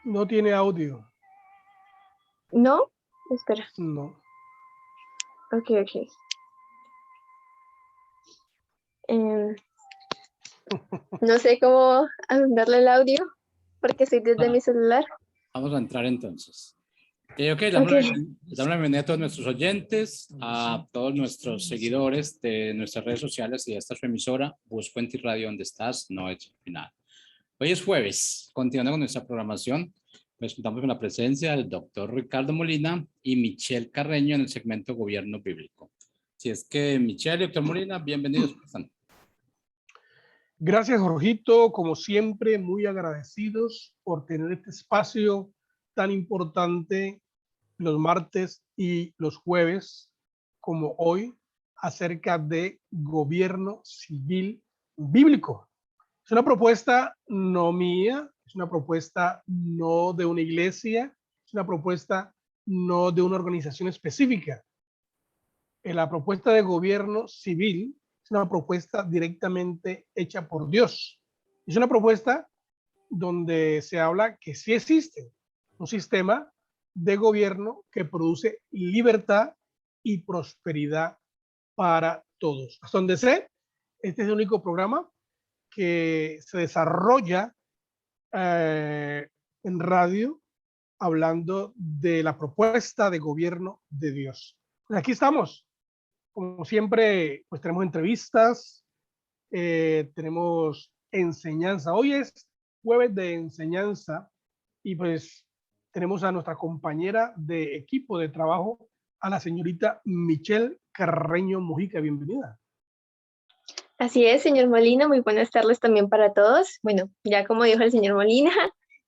No tiene audio. ¿No? Espera. No. Ok. No sé cómo darle el audio porque estoy desde mi celular. Vamos a entrar entonces. Ok, Ok. damos la bienvenida a todos nuestros oyentes, a todos nuestros seguidores de nuestras redes sociales y de esta su emisora, Buscuenti Radio, donde estás, no es final. Hoy es jueves, continuando con nuestra programación, pues contamos con la presencia del doctor Ricardo Molina y Michelle Carreño en el segmento Gobierno Bíblico. Si es que Michelle y doctor Molina, bienvenidos. Gracias, Jorgito. Como siempre, muy agradecidos por tener este espacio tan importante los martes y los jueves, como hoy, acerca de gobierno civil bíblico. Es una propuesta no mía, es una propuesta no de una iglesia, es una propuesta no de una organización específica. La propuesta de gobierno civil es una propuesta directamente hecha por Dios. Es una propuesta donde se habla que sí existe un sistema de gobierno que produce libertad y prosperidad para todos. Hasta donde sé, este es el único programa que se desarrolla en radio hablando de la propuesta de gobierno de Dios. Pues aquí estamos. Como siempre, pues tenemos entrevistas, tenemos enseñanza. Hoy es jueves de enseñanza y pues tenemos a nuestra compañera de equipo de trabajo, a la señorita Michelle Carreño Mujica. Bienvenida. Así es, señor Molina, muy buenas tardes también para todos. Bueno, ya como dijo el señor Molina,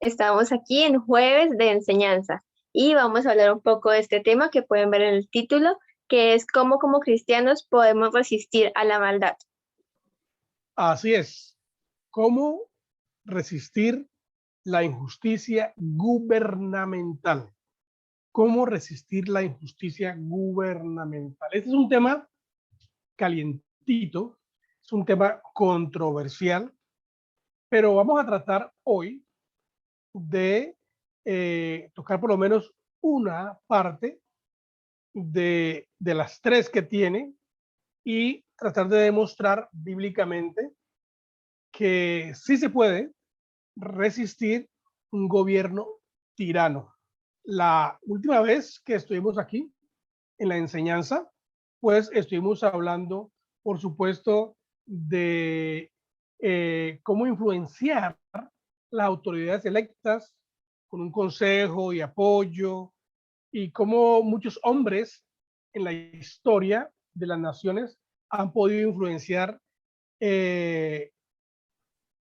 estamos aquí en jueves de enseñanza y vamos a hablar un poco de este tema que pueden ver en el título, que es cómo como cristianos podemos resistir a la maldad. Así es. ¿Cómo resistir la injusticia gubernamental? ¿Cómo resistir la injusticia gubernamental? Este es un tema calientito, es un tema controversial, pero vamos a tratar hoy de tocar por lo menos una parte de las tres que tiene y tratar de demostrar bíblicamente que sí se puede resistir un gobierno tirano. La última vez que estuvimos aquí en la enseñanza, pues estuvimos hablando, por supuesto, de cómo influenciar las autoridades electas con un consejo y apoyo, y cómo muchos hombres en la historia de las naciones han podido influenciar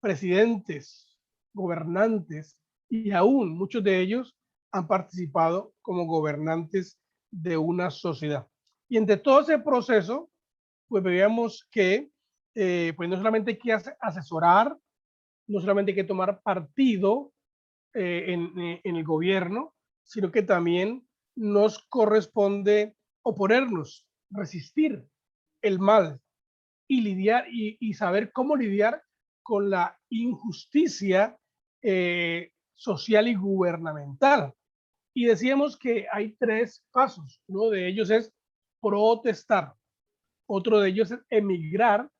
presidentes, gobernantes, y aún muchos de ellos han participado como gobernantes de una sociedad. Y entre todo ese proceso, pues veíamos que pues no solamente hay que asesorar, no solamente hay que tomar partido en el gobierno, sino que también nos corresponde oponernos, resistir el mal y lidiar y saber cómo lidiar con la injusticia social y gubernamental. Y decíamos que hay tres pasos. Uno de ellos es protestar, otro de ellos es emigrar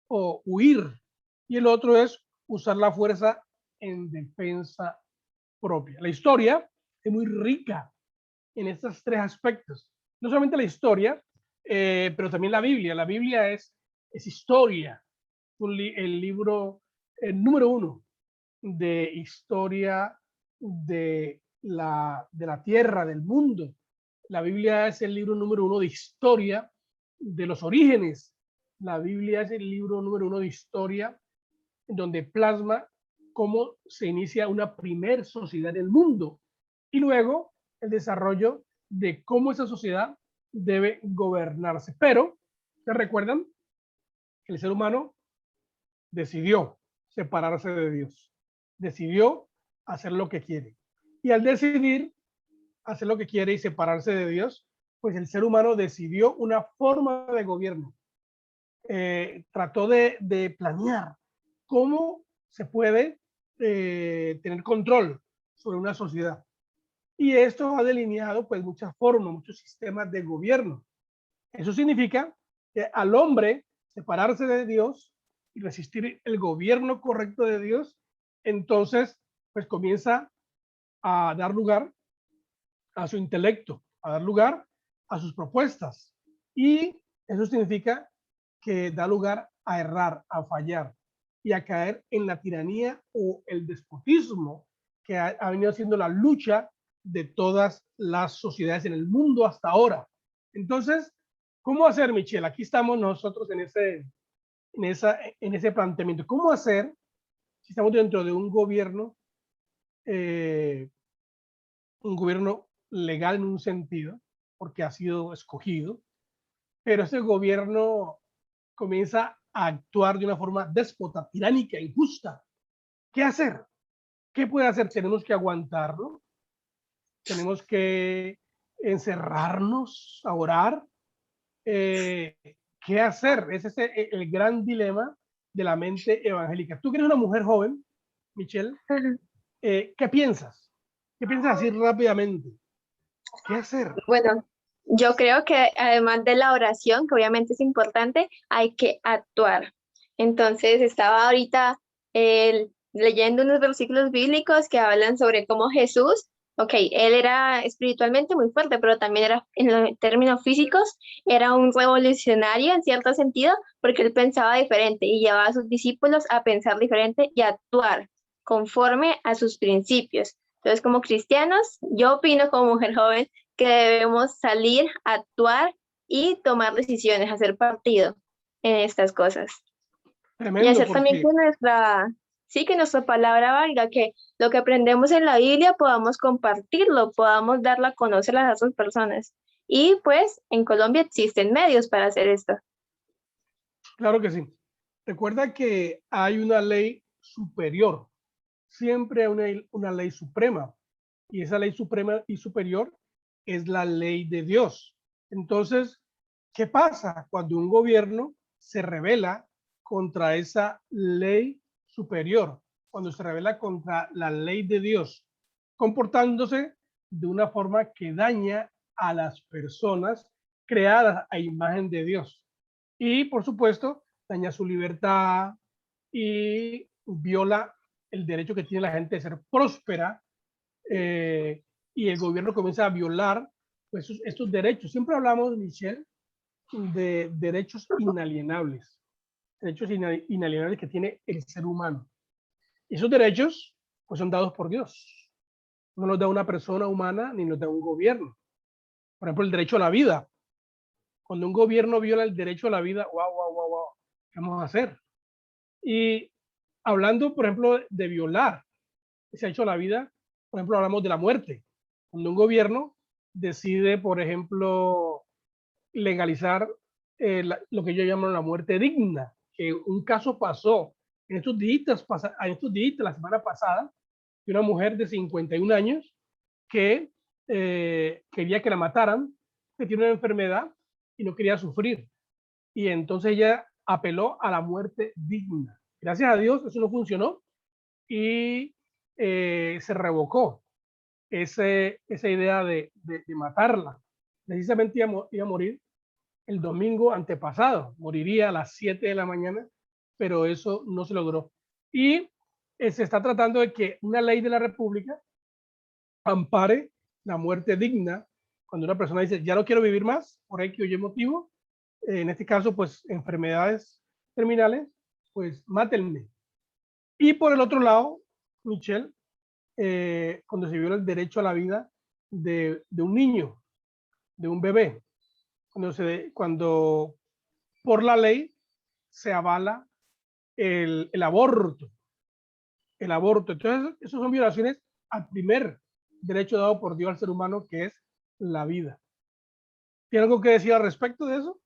o huir, y el otro es usar la fuerza en defensa propia. La historia es muy rica en estos tres aspectos. No solamente la historia, pero también la Biblia. La Biblia es historia. El libro número uno de historia de la tierra, del mundo. La Biblia es el libro número uno de historia de los orígenes. La Biblia es el libro número uno de historia donde plasma cómo se inicia una primer sociedad del mundo y luego el desarrollo de cómo esa sociedad debe gobernarse. Pero, ¿se recuerdan? el ser humano decidió separarse de Dios, decidió hacer lo que quiere. Y al decidir hacer lo que quiere y separarse de Dios, pues el ser humano decidió una forma de gobierno. Trató de planear cómo se puede tener control sobre una sociedad. Y esto ha delineado pues muchas formas, muchos sistemas de gobierno. Eso significa que al hombre separarse de Dios y resistir el gobierno correcto de Dios, entonces pues comienza a dar lugar a su intelecto, a dar lugar a sus propuestas. Y eso significa que da lugar a errar, a fallar y a caer en la tiranía o el despotismo que ha venido siendo la lucha de todas las sociedades en el mundo hasta ahora. Entonces, ¿cómo hacer, Michelle? Aquí estamos nosotros en ese planteamiento. ¿Cómo hacer si estamos dentro de un gobierno legal en un sentido, porque ha sido escogido, pero ese gobierno comienza a actuar de una forma déspota, tiránica, injusta? ¿Qué hacer? ¿Qué puede hacer? Tenemos que aguantarlo, tenemos que encerrarnos a orar. ¿Qué hacer? Ese es el gran dilema de la mente evangélica. Tú que eres una mujer joven, Michelle, ¿qué piensas? ¿Qué piensas así rápidamente? ¿Qué hacer? Bueno, yo creo que además de la oración, que obviamente es importante, hay que actuar. Entonces, estaba ahorita leyendo unos versículos bíblicos que hablan sobre cómo Jesús, ok, él era espiritualmente muy fuerte, pero también era, en los términos físicos, era un revolucionario en cierto sentido, porque él pensaba diferente y llevaba a sus discípulos a pensar diferente y a actuar conforme a sus principios. Entonces, como cristianos, yo opino como mujer joven que debemos salir, actuar y tomar decisiones, hacer partido en estas cosas. Tremendo, y hacer también que nuestra palabra valga, que lo que aprendemos en la Biblia podamos compartirlo, podamos darlo a conocer a las otras personas. Y pues en Colombia existen medios para hacer esto. Claro que sí. Recuerda que hay una ley superior, siempre hay una ley suprema, y esa ley suprema y superior es la ley de Dios. Entonces, ¿qué pasa cuando un gobierno se rebela contra esa ley superior? Cuando se rebela contra la ley de Dios, comportándose de una forma que daña a las personas creadas a imagen de Dios. Y, por supuesto, daña su libertad y viola el derecho que tiene la gente de ser próspera, y el gobierno comienza a violar pues, estos derechos. Siempre hablamos, Michelle, de derechos inalienables que tiene el ser humano. Esos derechos pues, son dados por Dios. No los da una persona humana ni los da un gobierno. Por ejemplo, el derecho a la vida. Cuando un gobierno viola el derecho a la vida, wow, ¿qué vamos a hacer? Y hablando, por ejemplo, de violar ese derecho a la vida, por ejemplo, hablamos de la muerte. Cuando un gobierno decide, por ejemplo, legalizar lo que yo llamo la muerte digna, que un caso pasó en estos días, la semana pasada, de una mujer de 51 años que quería que la mataran, que tiene una enfermedad y no quería sufrir. Y entonces ella apeló a la muerte digna. Gracias a Dios eso no funcionó y se revocó esa idea de matarla. Precisamente iba a morir el domingo antepasado, moriría a las 7 de la mañana, pero eso no se logró. Y se está tratando de que una ley de la República ampare la muerte digna cuando una persona dice, ya no quiero vivir más, por X o Y motivo, en este caso, pues, enfermedades terminales, pues, mátenme. Y por el otro lado, Michelle, cuando se viola el derecho a la vida de un niño, de un bebé, cuando por la ley se avala el aborto. Entonces, esas son violaciones al primer derecho dado por Dios al ser humano, que es la vida. ¿Tiene algo que decir al respecto de eso?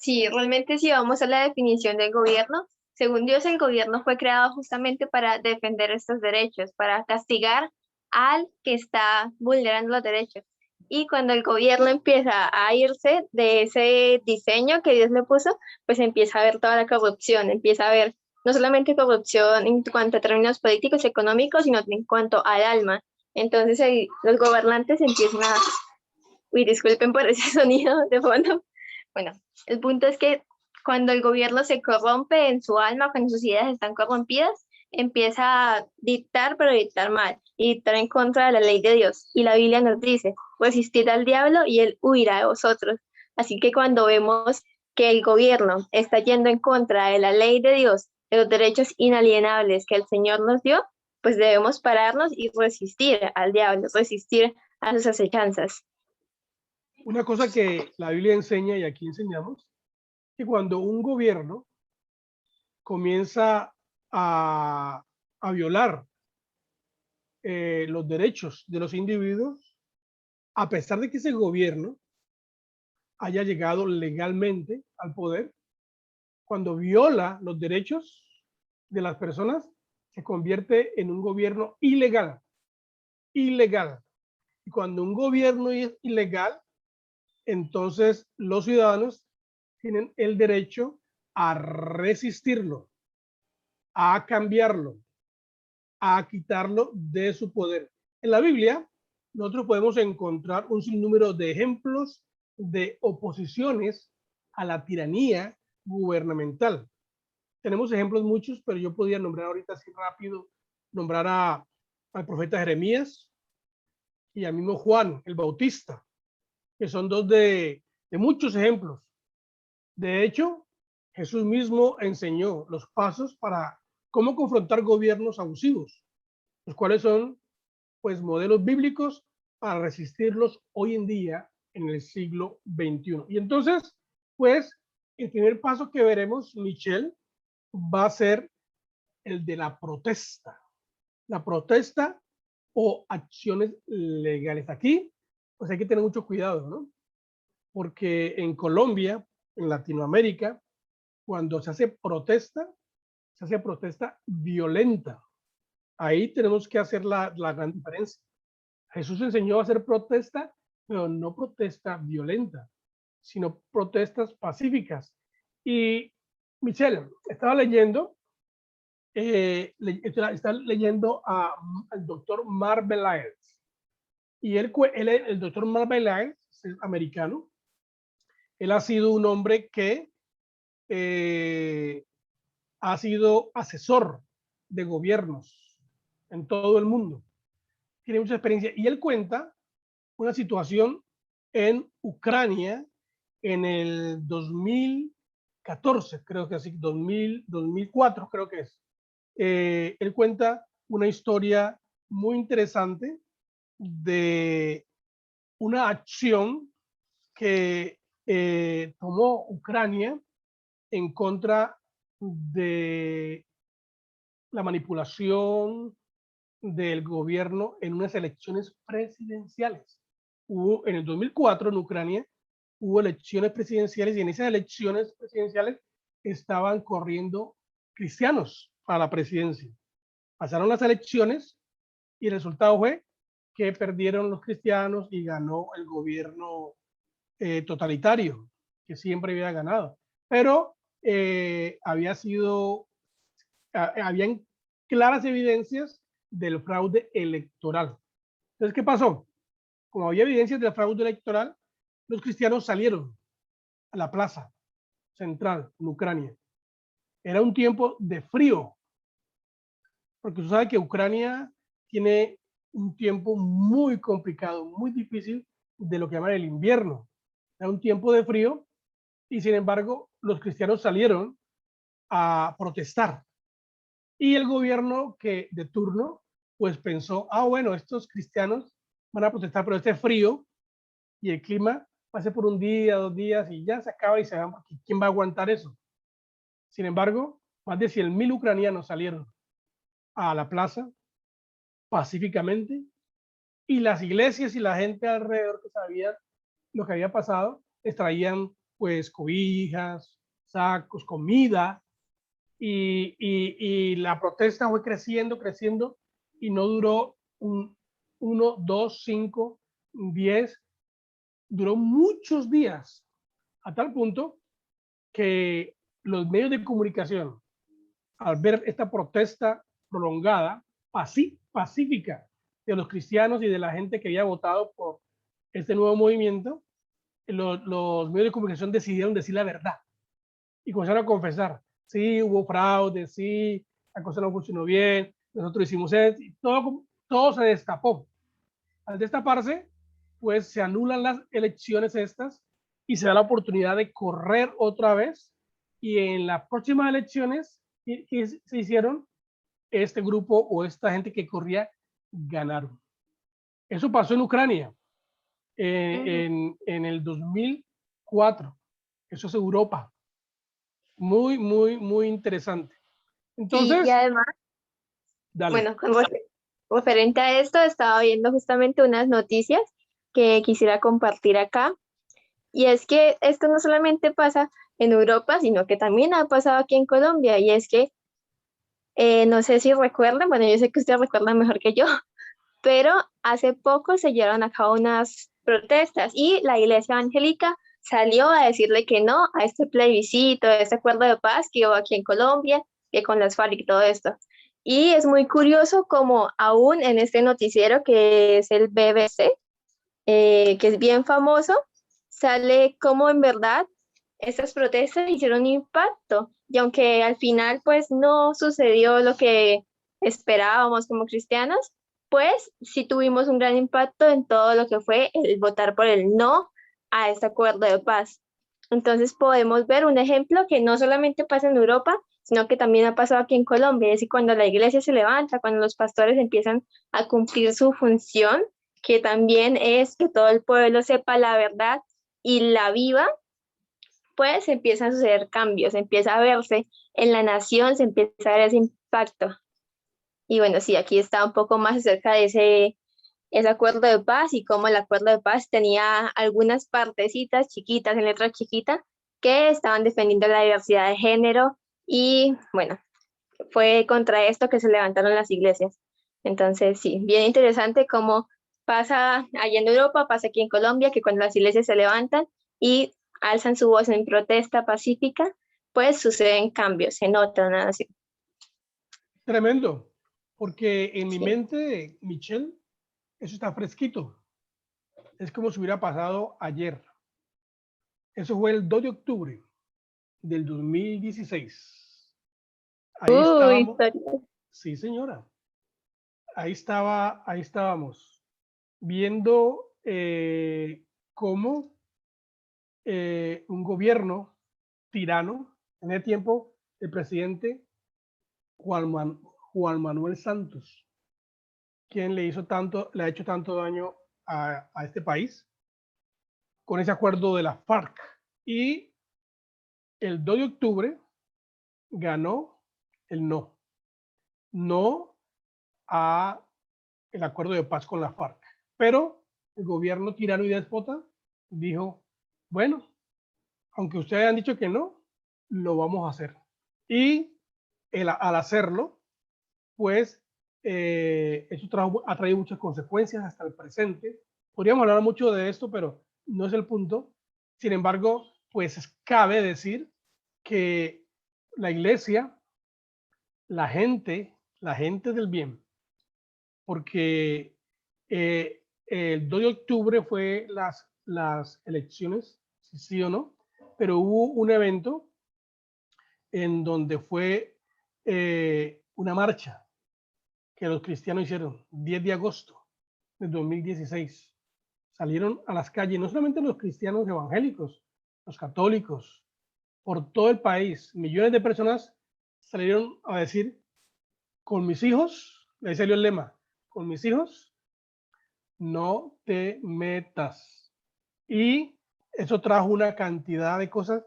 Sí, realmente si vamos a la definición del gobierno, según Dios el gobierno fue creado justamente para defender estos derechos, para castigar al que está vulnerando los derechos. Y cuando el gobierno empieza a irse de ese diseño que Dios le puso, pues empieza a ver toda la corrupción, empieza a ver no solamente corrupción en cuanto a términos políticos, económicos, sino en cuanto al alma. Entonces los gobernantes empiezan a... Uy, disculpen por ese sonido de fondo. Bueno, el punto es que cuando el gobierno se corrompe en su alma, cuando sus ideas están corrompidas, empieza a dictar, pero dictar mal, y dictar en contra de la ley de Dios. Y la Biblia nos dice, resistid al diablo y él huirá de vosotros. Así que cuando vemos que el gobierno está yendo en contra de la ley de Dios, de los derechos inalienables que el Señor nos dio, pues debemos pararnos y resistir al diablo, resistir a sus acechanzas. Una cosa que la Biblia enseña y aquí enseñamos, que cuando un gobierno comienza a violar los derechos de los individuos, a pesar de que ese gobierno haya llegado legalmente al poder, cuando viola los derechos de las personas, se convierte en un gobierno ilegal. Ilegal. Y cuando un gobierno es ilegal, entonces los ciudadanos tienen el derecho a resistirlo, a cambiarlo, a quitarlo de su poder. En la Biblia, nosotros podemos encontrar un sinnúmero de ejemplos de oposiciones a la tiranía gubernamental. Tenemos ejemplos muchos, pero yo podría nombrar ahorita así rápido, nombrar al profeta Jeremías y al mismo Juan el Bautista, que son dos de muchos ejemplos. De hecho, Jesús mismo enseñó los pasos para cómo confrontar gobiernos abusivos, los cuales son pues modelos bíblicos para resistirlos hoy en día en el siglo XXI. Y entonces, pues, el primer paso que veremos, Michelle, va a ser el de la protesta. La protesta o acciones legales. Aquí, pues hay que tener mucho cuidado, ¿no? Porque en Colombia, en Latinoamérica, cuando se hace protesta violenta. Ahí tenemos que hacer la gran diferencia. Jesús enseñó a hacer protesta, pero no protesta violenta, sino protestas pacíficas. Y Michelle, estaba leyendo, está leyendo al doctor Mark Beliles. Y el doctor Mark Beliles es americano. Él ha sido un hombre que ha sido asesor de gobiernos en todo el mundo. Tiene mucha experiencia. Y él cuenta una situación en Ucrania en el 2014, creo que así, 2004 creo que es. Él cuenta una historia muy interesante de una acción que tomó Ucrania en contra de la manipulación del gobierno en unas elecciones presidenciales. En el 2004 en Ucrania hubo elecciones presidenciales y en esas elecciones presidenciales estaban corriendo cristianos a la presidencia. Pasaron las elecciones y el resultado fue que perdieron los cristianos y ganó el gobierno totalitario, que siempre había ganado. Pero habían claras evidencias del fraude electoral. Entonces, ¿qué pasó? Como había evidencias del fraude electoral, los cristianos salieron a la plaza central en Ucrania. Era un tiempo de frío, porque usted sabe que Ucrania tiene un tiempo muy complicado, muy difícil de lo que llaman el invierno. Era un tiempo de frío y sin embargo los cristianos salieron a protestar. Y el gobierno de turno pues pensó, bueno, estos cristianos van a protestar, pero este frío y el clima va a ser por un día, 2 días y ya se acaba y se van, porque ¿quién va a aguantar eso? Sin embargo, más de 100.000 ucranianos salieron a la plaza pacíficamente y las iglesias y la gente alrededor que sabía lo que había pasado les traían pues cobijas, sacos, comida, y la protesta fue creciendo, creciendo, y no duró 1, 2, 5, 10, duró muchos días, a tal punto que los medios de comunicación, al ver esta protesta prolongada, pacífica de los cristianos y de la gente que había votado por este nuevo movimiento, los medios de comunicación decidieron decir la verdad y comenzaron a confesar. Sí, hubo fraude, sí, la cosa no funcionó bien, nosotros hicimos esto, y todo se destapó. Al destaparse, pues se anulan las elecciones estas y se da la oportunidad de correr otra vez, y en las próximas elecciones que se hicieron, este grupo o esta gente que corría ganaron. Eso pasó en Ucrania en el 2004. Eso es Europa. Muy, muy, muy interesante. Sí, y Entonces, además, dale. bueno, referente a esto, estaba viendo justamente unas noticias que quisiera compartir acá. Y es que esto no solamente pasa en Europa, sino que también ha pasado aquí en Colombia. Y es que, no sé si recuerdan, bueno, yo sé que ustedes recuerdan mejor que yo, pero hace poco se llevaron a cabo unas protestas y la Iglesia Evangélica salió a decirle que no a este plebiscito, a este acuerdo de paz que hubo aquí en Colombia, que con las FARC y todo esto. Y es muy curioso como aún en este noticiero que es el BBC, que es bien famoso, sale como en verdad estas protestas hicieron impacto. Y aunque al final pues no sucedió lo que esperábamos como cristianos, pues sí tuvimos un gran impacto en todo lo que fue el votar por el no a este acuerdo de paz. Entonces podemos ver un ejemplo que no solamente pasa en Europa, sino que también ha pasado aquí en Colombia. Es decir, cuando la iglesia se levanta, cuando los pastores empiezan a cumplir su función, que también es que todo el pueblo sepa la verdad y la viva, pues empiezan a suceder cambios, empieza a verse en la nación, se empieza a ver ese impacto. Y bueno, sí, aquí está un poco más acerca de ese acuerdo de paz y cómo el acuerdo de paz tenía algunas partecitas chiquitas, en letras chiquitas, que estaban defendiendo la diversidad de género y bueno, fue contra esto que se levantaron las iglesias. Entonces, sí, bien interesante cómo pasa allá en Europa, pasa aquí en Colombia, que cuando las iglesias se levantan y alzan su voz en protesta pacífica, pues suceden cambios, se nota una nación. Tremendo. Porque en mi Sí. mente, Michelle, eso está fresquito. Es como si hubiera pasado ayer. Eso fue el 2 de octubre del 2016. Ahí estábamos. Historia. Sí, señora. Ahí estábamos viendo cómo un gobierno tirano, en el tiempo, el presidente Juan Manuel Santos, quien le ha hecho tanto daño a este país con ese acuerdo de la FARC. Y el 2 de octubre ganó el no. No a el acuerdo de paz con la FARC. Pero el gobierno tirano y déspota dijo, bueno, aunque ustedes han dicho que no, lo vamos a hacer. Y al hacerlo, pues eso ha traído muchas consecuencias hasta el presente. Podríamos hablar mucho de esto, pero no es el punto. Sin embargo, pues cabe decir que la iglesia, la gente del bien, porque el 2 de octubre fue las elecciones, sí o no, pero hubo un evento en donde fue una marcha que los cristianos hicieron, 10 de agosto de 2016. Salieron a las calles, no solamente los cristianos evangélicos, los católicos, por todo el país, millones de personas salieron a decir, con mis hijos, ahí salió el lema, con mis hijos no te metas. Y eso trajo una cantidad de cosas.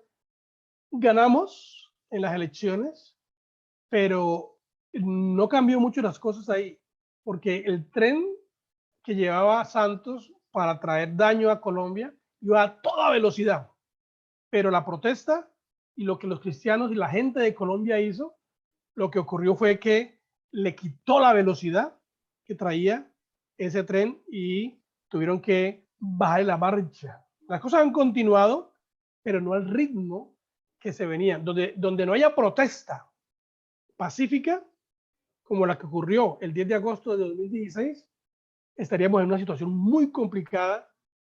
Ganamos en las elecciones, pero no cambió mucho las cosas ahí, porque el tren que llevaba a Santos para traer daño a Colombia iba a toda velocidad. Pero la protesta y lo que los cristianos y la gente de Colombia hizo, lo que ocurrió fue que le quitó la velocidad que traía ese tren y tuvieron que bajar la marcha. Las cosas han continuado, pero no al ritmo que se venía. Donde no haya protesta pacífica, como la que ocurrió el 10 de agosto de 2016, estaríamos en una situación muy complicada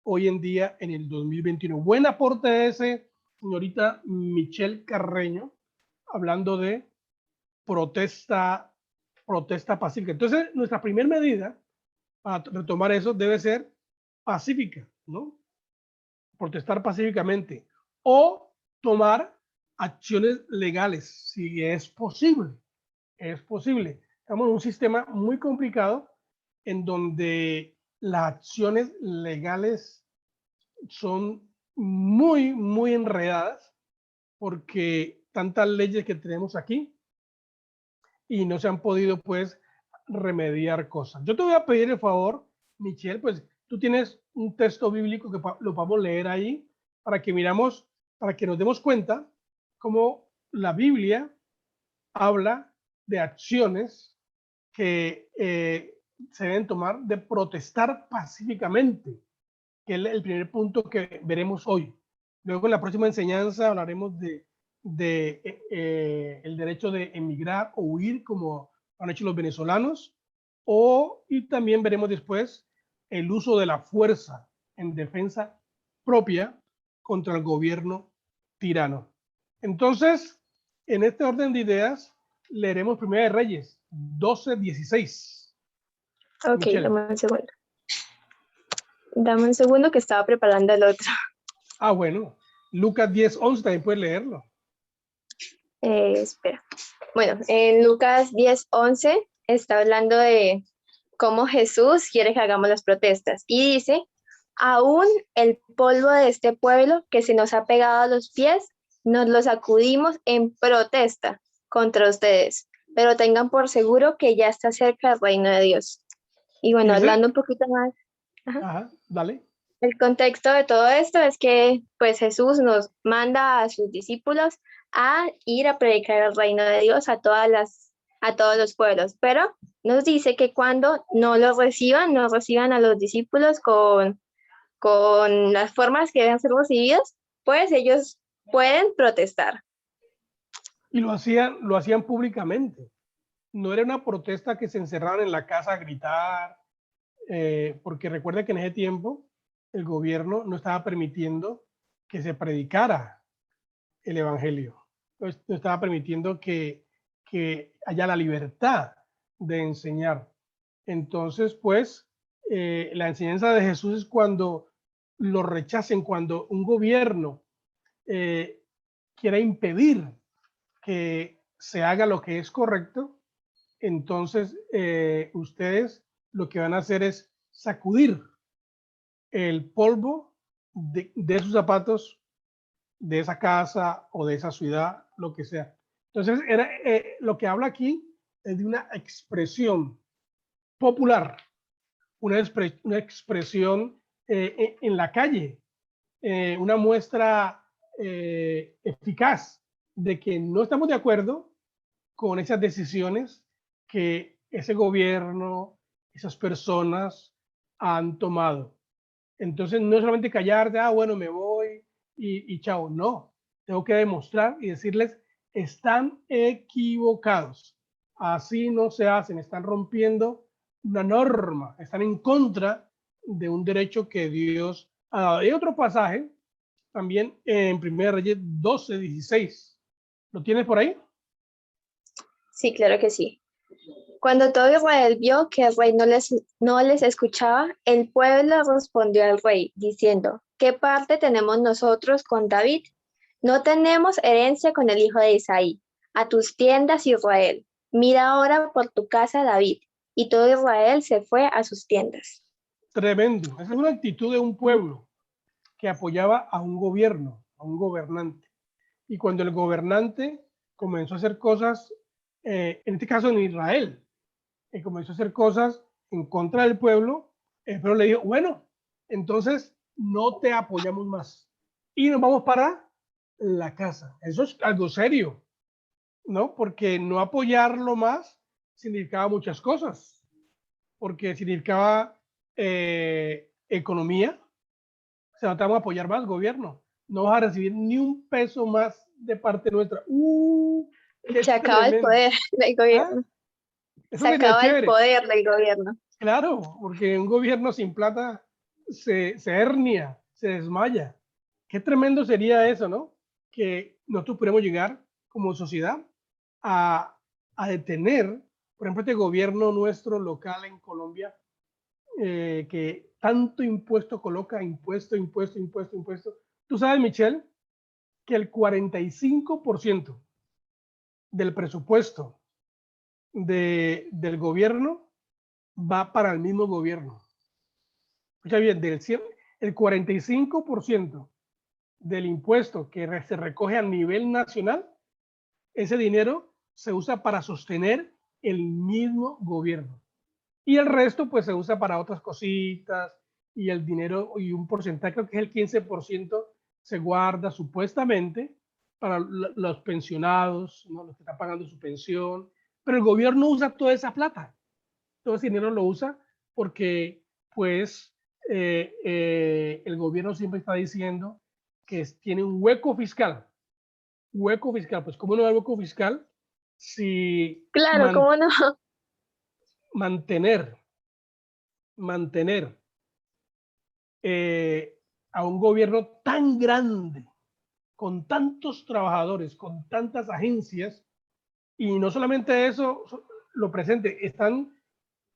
hoy en día en el 2021. Buen aporte ese, señorita Michelle Carreño, hablando de protesta pacífica. Entonces, nuestra primera medida para retomar eso debe ser pacífica, ¿no? Protestar pacíficamente o tomar acciones legales, si es posible. Es posible. Estamos en un sistema muy complicado en donde las acciones legales son muy enredadas porque tantas leyes que tenemos aquí y no se han podido pues remediar cosas. Yo te voy a pedir el favor, Michelle, pues tú tienes un texto bíblico que lo podemos leer ahí para que miramos, para que nos demos cuenta cómo la Biblia habla de acciones que se deben tomar de protestar pacíficamente, que es el primer punto que veremos hoy. Luego en la próxima enseñanza hablaremos de el derecho de emigrar o huir, como han hecho los venezolanos, y también veremos después el uso de la fuerza en defensa propia contra el gobierno tirano. Entonces, en este orden de ideas, leeremos Primera de Reyes 12:16. Ok, Michelle. dame un segundo. Dame un segundo que estaba preparando el otro. Ah, bueno. Lucas 10:11 también puedes leerlo. Espera. Bueno, en Lucas 10:11 está hablando de cómo Jesús quiere que hagamos las protestas. Y dice, aún el polvo de este pueblo que se nos ha pegado a los pies, nos lo sacudimos en protesta contra ustedes. Pero tengan por seguro que ya está cerca el reino de Dios. Y bueno, hablando un poquito más. Ajá, dale. El contexto de todo esto es que pues Jesús nos manda a sus discípulos a ir a predicar el reino de Dios a todos los pueblos, pero nos dice que cuando no reciban a los discípulos con las formas que deben ser recibidos, pues ellos pueden protestar. Y lo hacían públicamente. No era una protesta que se encerraran en la casa a gritar, porque recuerda que en ese tiempo el gobierno no estaba permitiendo que se predicara el evangelio. No estaba permitiendo que haya la libertad de enseñar. Entonces, pues, la enseñanza de Jesús es cuando lo rechacen, cuando un gobierno quiera impedir que se haga lo que es correcto, entonces ustedes lo que van a hacer es sacudir el polvo de sus zapatos, de esa casa o de esa ciudad, lo que sea. Entonces, lo que habla aquí es de una expresión popular, una expresión en la calle, una muestra eficaz de que no estamos de acuerdo con esas decisiones que ese gobierno, esas personas han tomado. Entonces, no es solamente callarte, bueno, me voy y chao. No, tengo que demostrar y decirles, están equivocados. Así no se hacen, están rompiendo una norma, están en contra de un derecho que Dios ha dado. Hay otro pasaje también en 1 Reyes 12:16. ¿Lo tienes por ahí? Sí, claro que sí. Cuando todo Israel vio que el rey no les escuchaba, el pueblo respondió al rey, diciendo, ¿qué parte tenemos nosotros con David? No tenemos herencia con el hijo de Isaí. A tus tiendas, Israel. Mira ahora por tu casa, David. Y todo Israel se fue a sus tiendas. Tremendo. Esa es una actitud de un pueblo que apoyaba a un gobierno, a un gobernante. Y cuando el gobernante comenzó a hacer cosas, en este caso en Israel, comenzó a hacer cosas en contra del pueblo, el pueblo le dijo, bueno, entonces no te apoyamos más. Y nos vamos para la casa. Eso es algo serio, ¿no? Porque no apoyarlo más significaba muchas cosas, porque significaba economía, o sea, no te vamos a apoyar más, gobierno, no vas a recibir ni un peso más de parte nuestra. ¡Qué Se acaba el tremendo! poder del ¿Ah? gobierno. Eso Se sería acaba el chévere, poder del gobierno. claro, porque un gobierno sin plata se hernia, se desmaya. Qué tremendo sería eso, ¿no? Que nosotros pudiéramos llegar como sociedad a, a detener, por ejemplo, este gobierno nuestro local en Colombia, que tanto impuesto coloca, impuesto, impuesto, impuesto, impuesto. Tú sabes, Michelle, que el 45% del presupuesto del gobierno va para el mismo gobierno. Escucha bien, el 45% del impuesto que se recoge a nivel nacional, ese dinero se usa para sostener el mismo gobierno. Y el resto pues se usa para otras cositas y el dinero y un porcentaje, creo que es el 15%, se guarda supuestamente para los pensionados, ¿no? Los que están pagando su pensión, pero el gobierno usa toda esa plata, todo ese dinero lo usa porque pues el gobierno siempre está diciendo que tiene un hueco fiscal, pues ¿cómo no hay hueco fiscal si Claro, ¿cómo no? mantener eh, a un gobierno tan grande, con tantos trabajadores, con tantas agencias, y no solamente eso, lo presente, están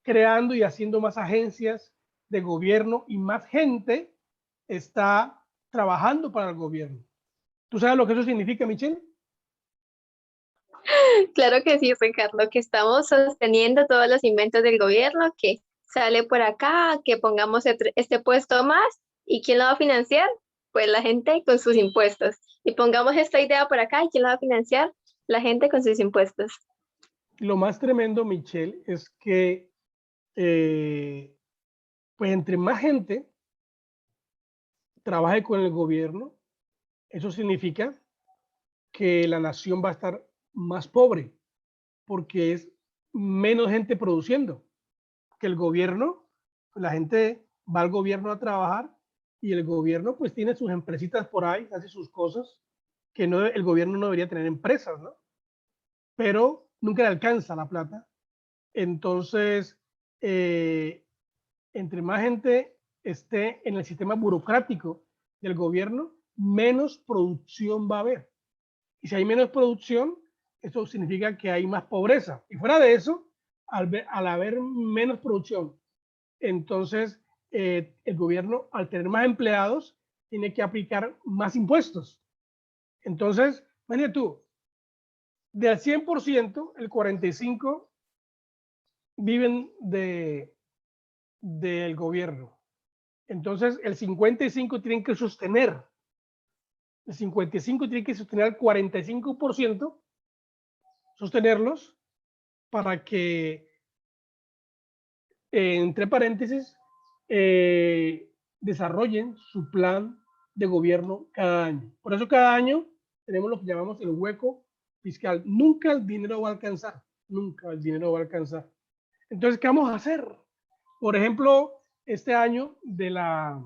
creando y haciendo más agencias de gobierno y más gente está trabajando para el gobierno. ¿Tú sabes lo que eso significa, Michelle? Claro que sí, Ricardo, que estamos sosteniendo todos los inventos del gobierno, que sale por acá, que pongamos este puesto más, ¿y quién lo va a financiar? Pues la gente con sus impuestos. Y pongamos esta idea por acá, ¿y quién lo va a financiar? La gente con sus impuestos. Lo más tremendo, Michelle, es que pues entre más gente trabaje con el gobierno, eso significa que la nación va a estar más pobre porque es menos gente produciendo. Que el gobierno, la gente va al gobierno a trabajar y el gobierno pues tiene sus empresitas por ahí, hace sus cosas, que no, el gobierno no debería tener empresas, ¿no? Pero nunca le alcanza la plata. Entonces, eh, entre más gente esté en el sistema burocrático del gobierno, menos producción va a haber. Y si hay menos producción, eso significa que hay más pobreza. Y fuera de eso, al haber menos producción, entonces el gobierno, al tener más empleados, tiene que aplicar más impuestos. Entonces, imagínate tú, del 100%, el 45% viven del gobierno. Entonces, el 55% tienen que sostener, el 55% tiene que sostener al 45%, sostenerlos para que, entre paréntesis, desarrollen su plan de gobierno cada año. Por eso cada año tenemos lo que llamamos el hueco fiscal. Nunca el dinero va a alcanzar, nunca el dinero va a alcanzar. Entonces, ¿qué vamos a hacer? Por ejemplo, este año de la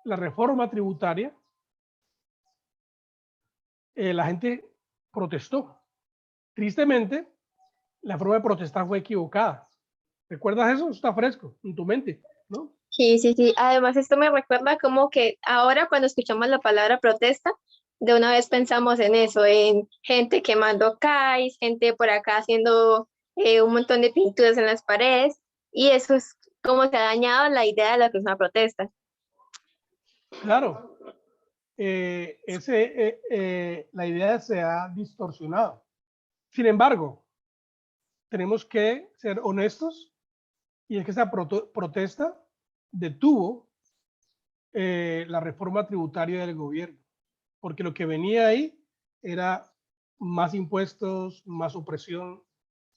reforma tributaria, la gente protestó. Tristemente, la forma de protestar fue equivocada. ¿Recuerdas eso? Está fresco en tu mente, ¿no? Sí, sí, sí. Además, esto me recuerda como que ahora cuando escuchamos la palabra protesta, de una vez pensamos en eso, en gente quemando CAIs, gente por acá haciendo un montón de pinturas en las paredes, y eso es como se ha dañado la idea de lo que es una protesta. Claro, la idea se ha distorsionado. Sin embargo, tenemos que ser honestos y es que esa protesta detuvo la reforma tributaria del gobierno, porque lo que venía ahí era más impuestos, más opresión,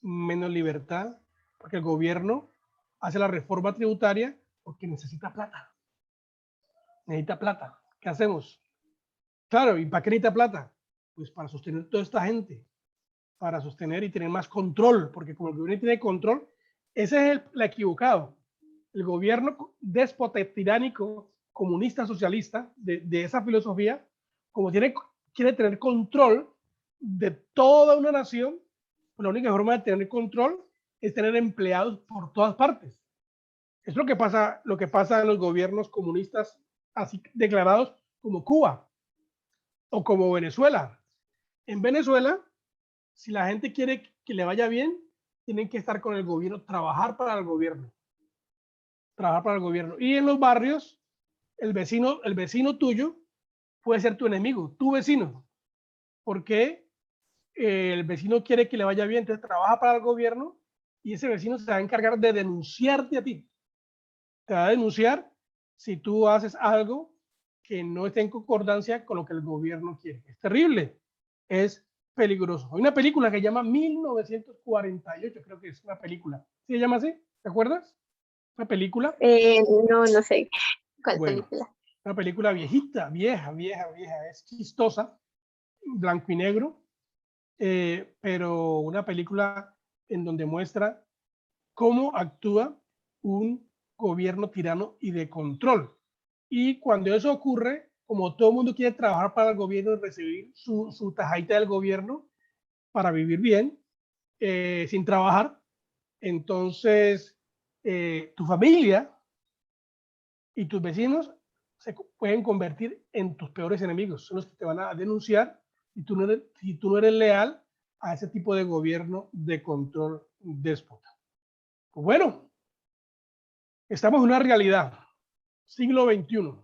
menos libertad, porque el gobierno hace la reforma tributaria porque necesita plata, necesita plata. ¿Qué hacemos? Claro, ¿y para qué necesita plata? Pues para sostener toda esta gente, para sostener y tener más control, porque como el gobierno tiene control, ese es el equivocado. El gobierno déspota, tiránico, comunista, socialista, de esa filosofía, como quiere tener control de toda una nación, pues la única forma de tener control es tener empleados por todas partes. Es lo que pasa en los gobiernos comunistas así declarados como Cuba o como Venezuela. En Venezuela, si la gente quiere que le vaya bien, tienen que estar con el gobierno, trabajar para el gobierno. Trabajar para el gobierno. Y en los barrios, el vecino tuyo puede ser tu enemigo, tu vecino, porque el vecino quiere que le vaya bien, entonces trabaja para el gobierno y ese vecino se va a encargar de denunciarte a ti. Te va a denunciar si tú haces algo que no esté en concordancia con lo que el gobierno quiere. Es terrible, es peligroso. Hay una película que se llama 1948, creo que es una película. ¿Sí se llama así? ¿Te acuerdas? Una película. No, no sé cuál Bueno, película. una película viejita, vieja, es chistosa, blanco y negro, pero una película en donde muestra cómo actúa un gobierno tirano y de control. Y cuando eso ocurre, como todo el mundo quiere trabajar para el gobierno y recibir su tajadita del gobierno para vivir bien, sin trabajar, entonces tu familia y tus vecinos se pueden convertir en tus peores enemigos. Son los que te van a denunciar si tú no eres leal a ese tipo de gobierno de control déspota. Pues bueno, estamos en una realidad, siglo XXI,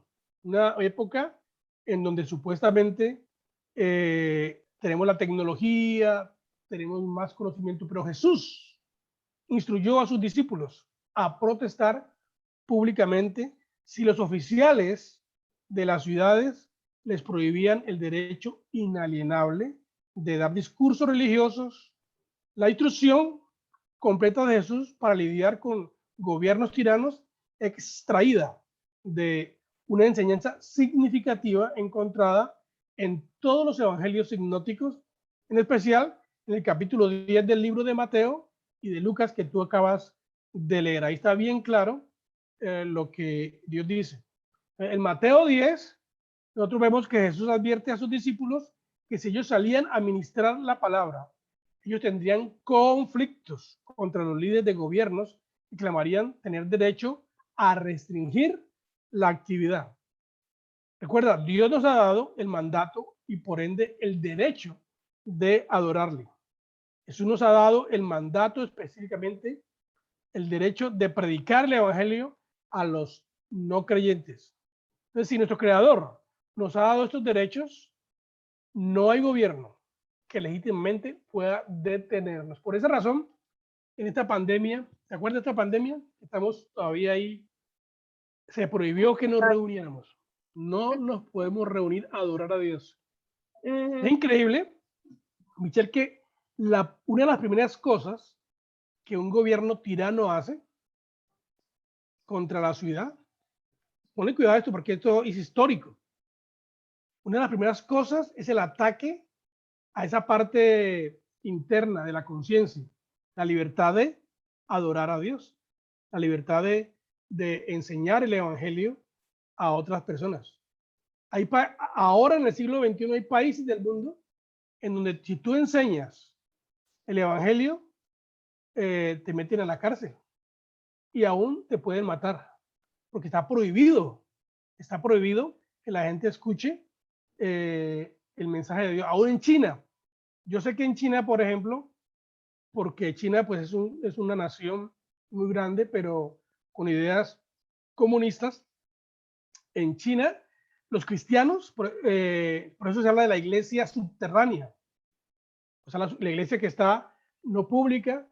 una época en donde supuestamente tenemos la tecnología, tenemos más conocimiento, pero Jesús instruyó a sus discípulos a protestar públicamente si los oficiales de las ciudades les prohibían el derecho inalienable de dar discursos religiosos, la instrucción completa de Jesús para lidiar con gobiernos tiranos extraída de una enseñanza significativa encontrada en todos los evangelios sinópticos, en especial en el capítulo 10 del libro de Mateo y de Lucas que tú acabas de leer. Ahí está bien claro lo que Dios dice. En Mateo 10, nosotros vemos que Jesús advierte a sus discípulos que si ellos salían a ministrar la palabra, ellos tendrían conflictos contra los líderes de gobiernos y clamarían tener derecho a restringir la actividad. Recuerda, Dios nos ha dado el mandato y por ende el derecho de adorarle. Jesús nos ha dado el mandato específicamente, el derecho de predicar el evangelio a los no creyentes. Entonces, si nuestro creador nos ha dado estos derechos, no hay gobierno que legítimamente pueda detenernos. Por esa razón, en esta pandemia, ¿te acuerdas de esta pandemia? Estamos todavía ahí, se prohibió que nos reuniéramos. No nos podemos reunir a adorar a Dios. Es increíble, Michelle, que una de las primeras cosas que un gobierno tirano hace contra la ciudad, ponle cuidado a esto porque esto es histórico. Una de las primeras cosas es el ataque a esa parte interna de la conciencia, la libertad de adorar a Dios, la libertad de enseñar el evangelio a otras personas. Ahora en el siglo XXI hay países del mundo en donde si tú enseñas el evangelio, te meten a la cárcel y aún te pueden matar, porque está prohibido que la gente escuche el mensaje de Dios. Aún en China, yo sé que en China, por ejemplo, porque China pues es una nación muy grande, pero con ideas comunistas. En China, los cristianos, por eso se habla de la iglesia subterránea, o sea, la iglesia que está no pública.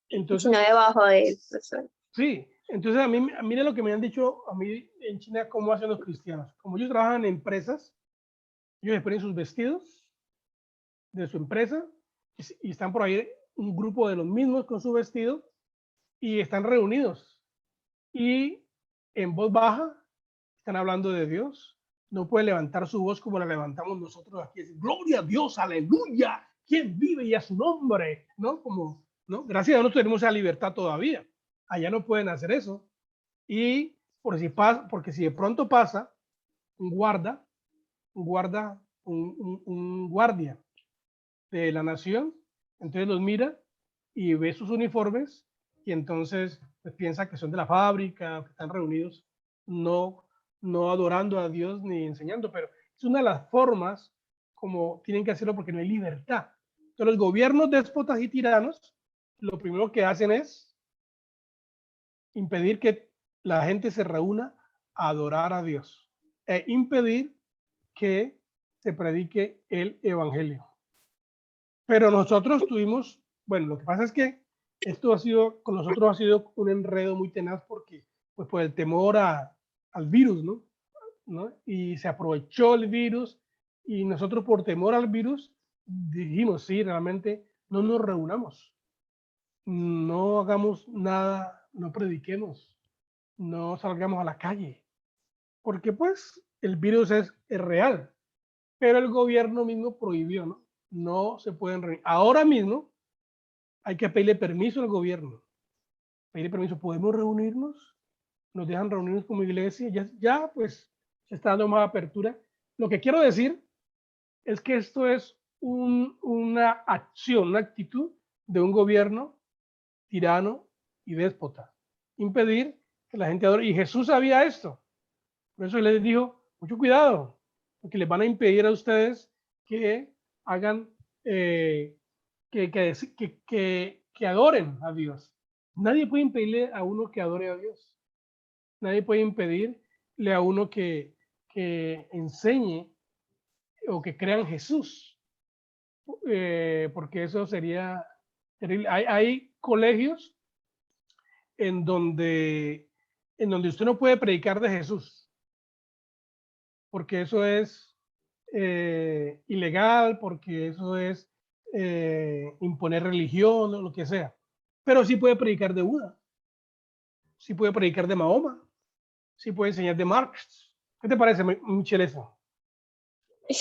Entonces, sino debajo de eso. sí, entonces mire lo que me han dicho a mí en China, cómo hacen los cristianos. Como ellos trabajan en empresas, ellos les ponen sus vestidos de su empresa y están por ahí un grupo de los mismos con su vestido y están reunidos y en voz baja están hablando de Dios, no puede levantar su voz como la levantamos nosotros aquí, decir, gloria a Dios, aleluya, ¿quién vive y a su nombre? ¿No? Como, ¿no? Gracias a Dios no tenemos esa libertad todavía. Allá no pueden hacer eso. Y porque si de pronto pasa un guardia de la nación, entonces los mira y ve sus uniformes y entonces pues, piensa que son de la fábrica, que están reunidos, no adorando a Dios ni enseñando, pero es una de las formas como tienen que hacerlo porque no hay libertad. Entonces los gobiernos déspotas y tiranos, lo primero que hacen es impedir que la gente se reúna a adorar a Dios e impedir que se predique el evangelio. Pero nosotros tuvimos, bueno, lo que pasa es que esto con nosotros ha sido un enredo muy tenaz porque, pues por el temor al virus, ¿no? Y se aprovechó el virus y nosotros por temor al virus dijimos, sí, realmente no nos reunamos, no hagamos nada, no prediquemos, no salgamos a la calle, porque pues el virus es real, pero el gobierno mismo prohibió, ¿no? No se pueden reunir. Ahora mismo hay que pedirle permiso al gobierno. Pedirle permiso, ¿podemos reunirnos? ¿Nos dejan reunirnos como iglesia? Ya pues se está dando más apertura. Lo que quiero decir es que esto es una acción, una actitud de un gobierno tirano y déspota. Impedir que la gente adore. Y Jesús sabía esto. Por eso les dijo, mucho cuidado, porque les van a impedir a ustedes que hagan, que adoren a Dios. Nadie puede impedirle a uno que adore a Dios. Nadie puede impedirle a uno que enseñe o que crea en Jesús, porque eso sería terrible. Hay colegios en donde usted no puede predicar de Jesús, porque eso es ilegal, porque eso es imponer religión o lo que sea. Pero sí puede predicar de Buda, sí puede predicar de Mahoma, sí puede enseñar de Marx. ¿Qué te parece, Michelle, eso?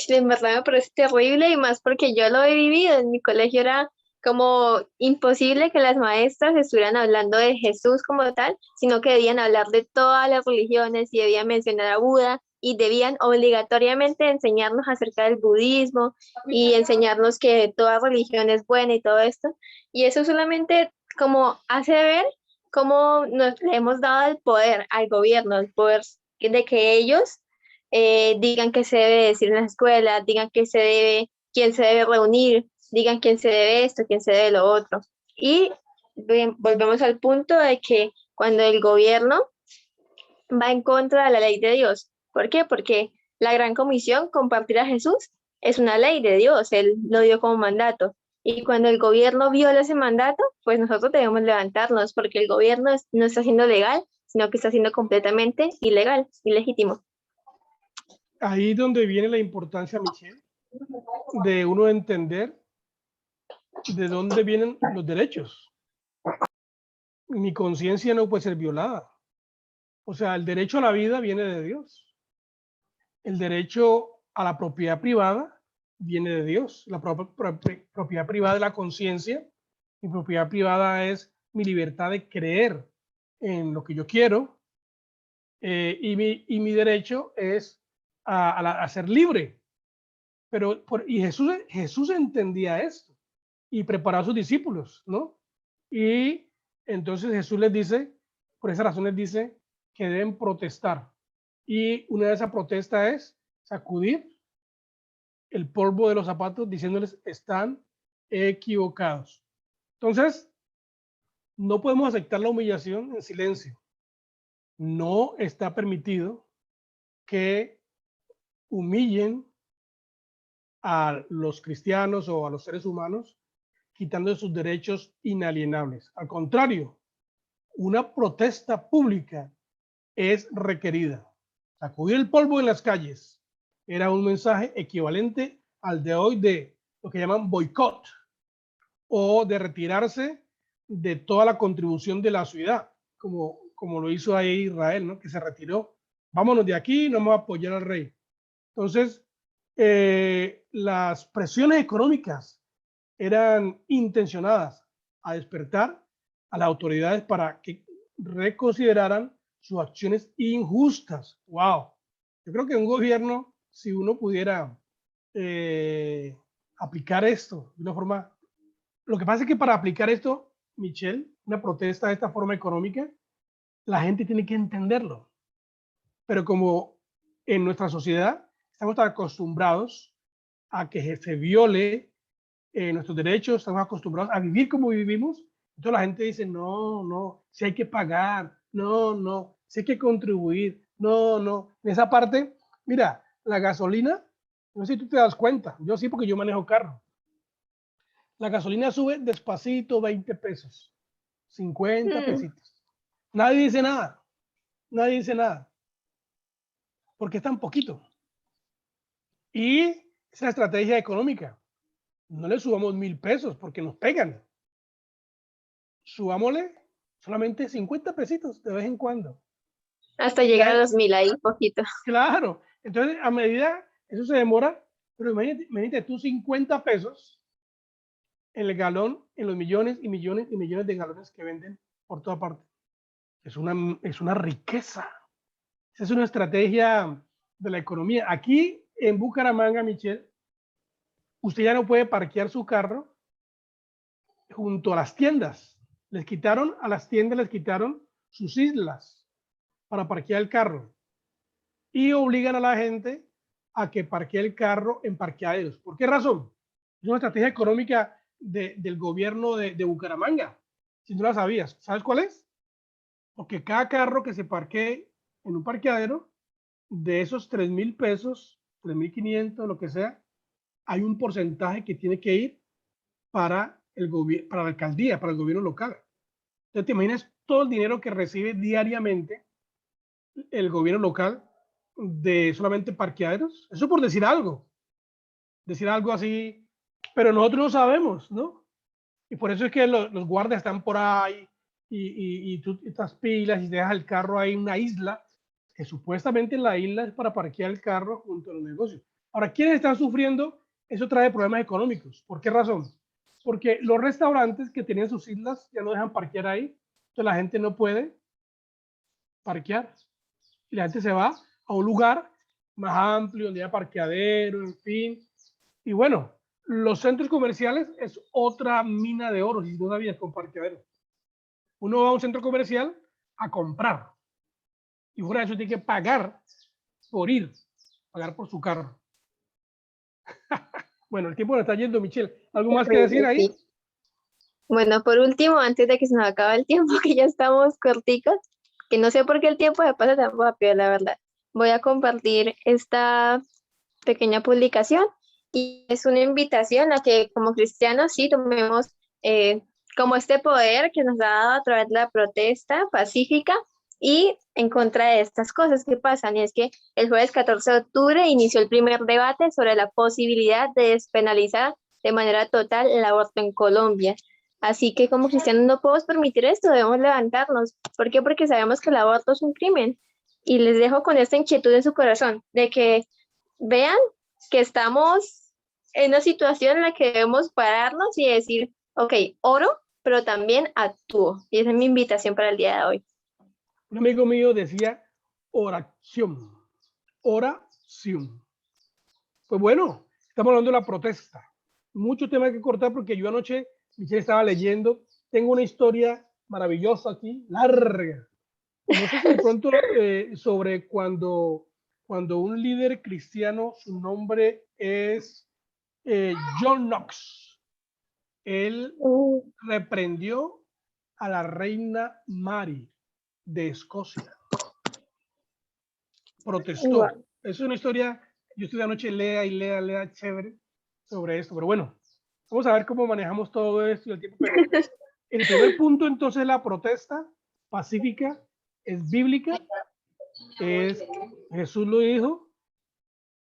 En verdad me parece terrible y más porque yo lo he vivido. En mi colegio era como imposible que las maestras estuvieran hablando de Jesús como tal, sino que debían hablar de todas las religiones y debían mencionar a Buda y debían obligatoriamente enseñarnos acerca del budismo y enseñarnos que toda religión es buena y todo esto. Y eso solamente como hace ver cómo nos le hemos dado el poder al gobierno, el poder de que ellos digan qué se debe decir en las escuelas, digan quién se debe reunir, digan quién se debe esto, quién se debe lo otro. Y volvemos al punto de que cuando el gobierno va en contra de la ley de Dios. ¿Por qué? Porque la gran comisión, compartir a Jesús, es una ley de Dios, Él lo dio como mandato. Y cuando el gobierno viola ese mandato, pues nosotros debemos levantarnos, porque el gobierno no está siendo legal, sino que está siendo completamente ilegal, ilegítimo. Ahí donde viene la importancia, Michelle, de uno entender de dónde vienen los derechos. Mi conciencia no puede ser violada. O sea, el derecho a la vida viene de Dios. El derecho a la propiedad privada viene de Dios. La propiedad privada de la conciencia. Mi propiedad privada es mi libertad de creer en lo que yo quiero. Y mi derecho es a ser libre. Pero Jesús entendía esto y preparó a sus discípulos, ¿no? Y entonces Jesús les dice, por esa razón les dice que deben protestar. Y una de esas protestas es sacudir el polvo de los zapatos diciéndoles están equivocados. Entonces, no podemos aceptar la humillación en silencio. No está permitido que humillen a los cristianos o a los seres humanos quitando sus derechos inalienables. Al contrario, una protesta pública es requerida. Sacudir el polvo en las calles era un mensaje equivalente al de hoy de lo que llaman boicot o de retirarse de toda la contribución de la ciudad, como lo hizo ahí Israel, ¿no? Que se retiró. Vámonos de aquí, no vamos a apoyar al rey. Entonces, las presiones económicas eran intencionadas a despertar a las autoridades para que reconsideraran sus acciones injustas. ¡Wow! Yo creo que un gobierno, si uno pudiera aplicar esto de una forma... Lo que pasa es que para aplicar esto, Michelle, una protesta de esta forma económica, la gente tiene que entenderlo. Pero como en nuestra sociedad estamos tan acostumbrados a que se viole nuestros derechos, estamos acostumbrados a vivir como vivimos, entonces la gente dice, no, no, si hay que pagar, no, no, si hay que contribuir, no, no. En esa parte, mira, la gasolina, no sé si tú te das cuenta, yo sí porque yo manejo carro. La gasolina sube despacito 20 pesos, 50 pesitos. Nadie dice nada, nadie dice nada, porque es tan poquito. Y es la estrategia económica. No le subamos 1.000 pesos porque nos pegan. Subámosle solamente 50 pesitos de vez en cuando. Hasta llegar a los 1.000 ahí, poquito. Claro. Entonces, a medida, eso se demora, pero imagínate tú 50 pesos en el galón, en los millones y millones y millones de galones que venden por toda parte. Es una riqueza. Esa es una estrategia de la economía. Aquí en Bucaramanga, Michelle, usted ya no puede parquear su carro junto a las tiendas. A las tiendas les quitaron sus islas para parquear el carro y obligan a la gente a que parquee el carro en parqueaderos. ¿Por qué razón? Es una estrategia económica del gobierno de Bucaramanga. Si no la sabías, ¿sabes cuál es? Porque cada carro que se parquee en un parqueadero, de esos 3.000 pesos, 3.500, lo que sea, hay un porcentaje que tiene que ir para para la alcaldía, para el gobierno local. Entonces, te imaginas todo el dinero que recibe diariamente el gobierno local de solamente parqueaderos. Eso por decir algo así, pero nosotros no sabemos, ¿no? Y por eso es que los guardias están por ahí y tú estás pilas y dejas el carro ahí en una isla, que supuestamente la isla es para parquear el carro junto a los negocios. Ahora, ¿quiénes están sufriendo? Eso trae problemas económicos. ¿Por qué razón? Porque los restaurantes que tienen sus islas ya no dejan parquear ahí, entonces la gente no puede parquear y la gente se va a un lugar más amplio, donde haya parqueadero, en fin. Y bueno, los centros comerciales es otra mina de oro, si no sabías, con parqueadero. Uno va a un centro comercial a comprar y fuera de eso tiene que pagar por ir, pagar por su carro. Bueno, el tiempo nos está yendo, Michelle. ¿Algo más que decir ahí? Sí. Bueno, por último, antes de que se nos acabe el tiempo, que ya estamos corticos, que no sé por qué el tiempo se pasa tan rápido, la verdad. Voy a compartir esta pequeña publicación y es una invitación a que como cristianos sí tomemos como este poder que nos ha dado a través de la protesta pacífica y en contra de estas cosas que pasan. Y es que el jueves 14 de octubre inició el primer debate sobre la posibilidad de despenalizar de manera total el aborto en Colombia. Así que como cristianos no podemos permitir esto, debemos levantarnos. ¿Por qué? Porque sabemos que el aborto es un crimen. Y les dejo con esta inquietud en su corazón, de que vean que estamos en una situación en la que debemos pararnos y decir, ok, oro, pero también actúo. Y esa es mi invitación para el día de hoy. Un amigo mío decía oración, oración. Pues bueno, estamos hablando de la protesta. Mucho tema que cortar porque yo anoche, Michelle, estaba leyendo, tengo una historia maravillosa aquí, larga. No sé si de pronto sobre cuando un líder cristiano, su nombre es John Knox, él reprendió a la reina Mary de Escocia. Protestó. Wow. Es una historia, yo estuve anoche, lea, chévere sobre esto, pero bueno, vamos a ver cómo manejamos todo esto y el tiempo. Pero el primer punto, entonces, la protesta pacífica es bíblica, Jesús lo dijo,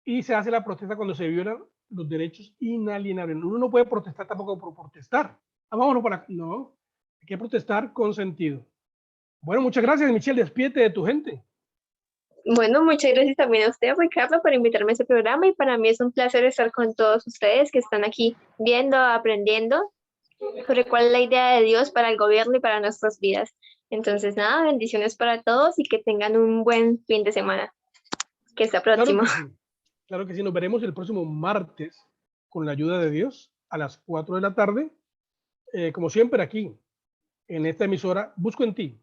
y se hace la protesta cuando se violan los derechos inalienables. Uno no puede protestar tampoco por protestar. Vámonos para... No, hay que protestar con sentido. Bueno, muchas gracias, Michelle. Despídete de tu gente. Bueno, muchas gracias también a usted, Ricardo, por invitarme a este programa y para mí es un placer estar con todos ustedes que están aquí viendo, aprendiendo sobre cuál es la idea de Dios para el gobierno y para nuestras vidas. Entonces, nada, bendiciones para todos y que tengan un buen fin de semana. Que está Claro próximo. que sí, claro que sí. Nos veremos el próximo martes con la ayuda de Dios a las 4 de la tarde. Como siempre aquí, en esta emisora, busco en ti,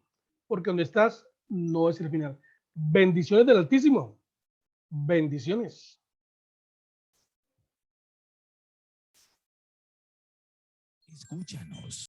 porque donde estás no es el final. Bendiciones del Altísimo. Bendiciones. Escúchanos.